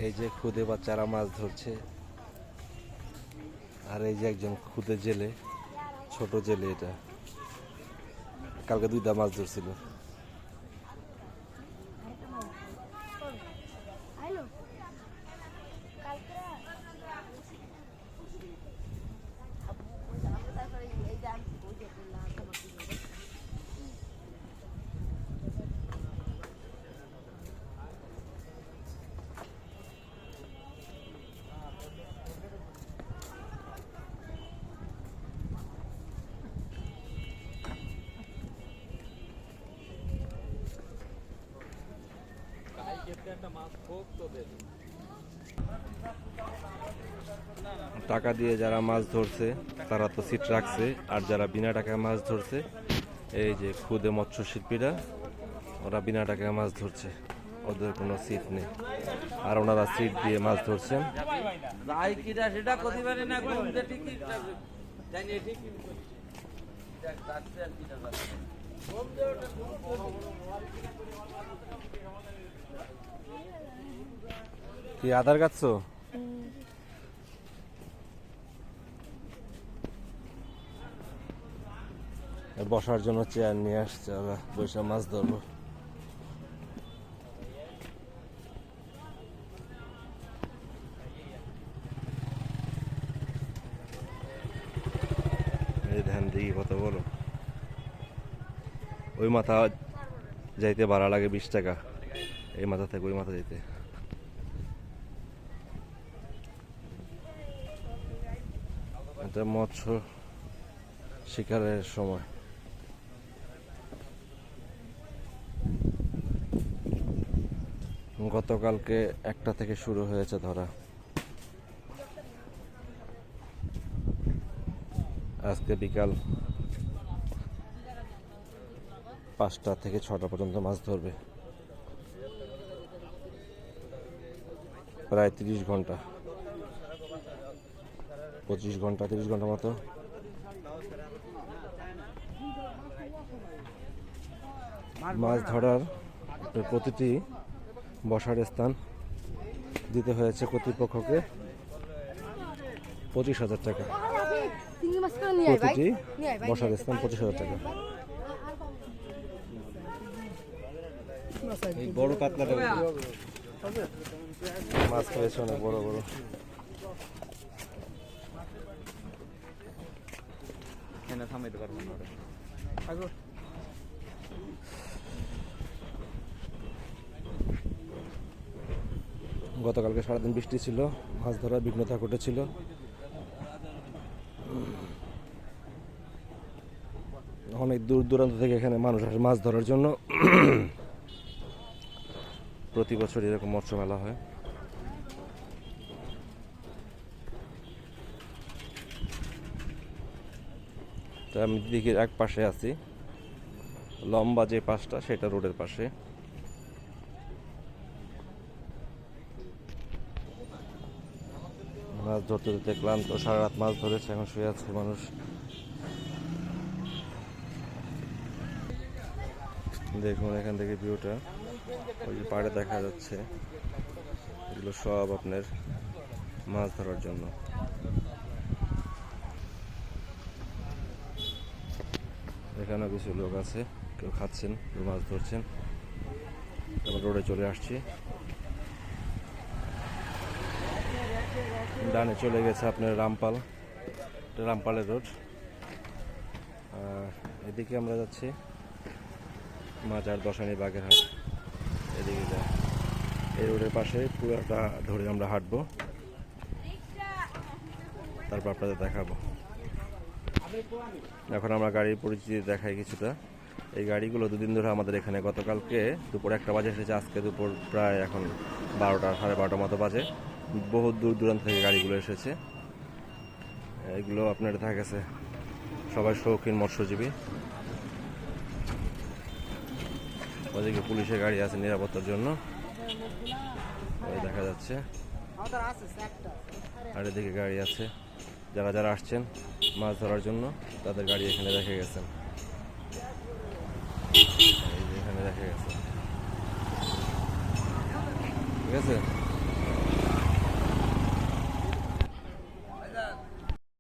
এই যে খুদে বাচ্চারা মাছ ধরছে, আর এই যে একজন খুদে জেলে, ছোট জেলে। এটা কালকে 2টা মাছ ধরছিল। টাকা দিয়ে যারা মাছ ধরছে তারা তো সিট রাখছে, আর যারা বিনা টাকায় মাছ ধরছে, এই যে খুদে মৎস্য শিল্পীরা, ওরা বিনা টাকায় মাছ ধরছে, ওদের কোনো সিট নেই, আর ওনারা সিট দিয়ে মাছ ধরছেন। কি আধার কাটছো? বসার জন্য চেয়ার নিয়ে আসছে, ওরা বসে মাছ ধরবো। এই ধ্যান দিই কত বড়। ওই মাথা যাইতে ভাড়া লাগে 20 টাকা, এই মাথা থেকে ওই মাথা যাইতে। এটা মৎস্য শিকারের সময়। গতকালকে 1টা থেকে শুরু হয়েছে ধরা, আজকে বিকাল 5টা থেকে 6টা পর্যন্ত মাছ ধরবে, প্রায় 30 ঘন্টা, 25 ঘন্টা 30 ঘন্টা মতো। মাছ ধরার প্রতিটি বসার স্থান দিতে হয়েছে কর্তৃপক্ষকে 25,000 টাকা, প্রতিটি বসার স্থান 25,000 টাকা। বড় কাতলাটা মাছ পেয়েছে অনেক বড় বড়। থামাইতে পারবো না। গতকালকে সারাদিন বৃষ্টি ছিল, মাছ ধরার বিঘ্নতা ঘটেছিল। অনেক দূর দূরান্ত থেকে এখানে মানুষ আসে মাছ ধরার জন্য। প্রতি বছর এরকম মৎস্য মেলা হয়। তো আমি দিকের এক পাশে আছি, লম্বা যে পাশটা সেটা রোডের পাশে। মাছ ধরতে ধরতে ক্লান্ত, সারা রাত মাছ ধরেছে, এখন শুয়ে আছে মানুষ। দেখুন এখান থেকে ভিউটা, ওই যে পাড়ে দেখা যাচ্ছে, এগুলো সব আপনার মাছ ধরার জন্য। এখানে কিছু লোক আছে, কেউ খাচ্ছেন, কেউ মাছ ধরছেন। তারপর রোডে চলে আসছি, ডানে চলে গেছে আপনার রামপাল, রামপালের রোড। এদিকে আমরা যাচ্ছি মাজার, দশানি, বাগেরহাট, এদিকে যায়। এই রোডের পাশে পুরোটা ধরে আমরা হাঁটবো, তারপর আপনাদের দেখাবো। এখন আমরা গাড়ির পরিচিতি দেখাই কিছুটা। এই গাড়িগুলো 2 দিন ধরে আমাদের এখানে, গতকালকে দুপুর 1টা বাজে এসেছে, আজকে দুপুর প্রায় এখন 12টা সাড়ে 12টার মতো বাজে। বহু দূর দূরান্ত থেকে গাড়িগুলো এসেছে। এগুলো আপনার দেখা গেছে সবাই শৌখিন মৎস্যজীবী। ওদিকে পুলিশের গাড়ি আছে নিরাপত্তার জন্য, দেখা যাচ্ছে। আর এদিকে গাড়ি আছে, যারা যারা আসছেন মাছ ধরার জন্য তাদের গাড়ি এখানে রেখে গেছেন, এখানে রেখে গেছে, ঠিক আছে।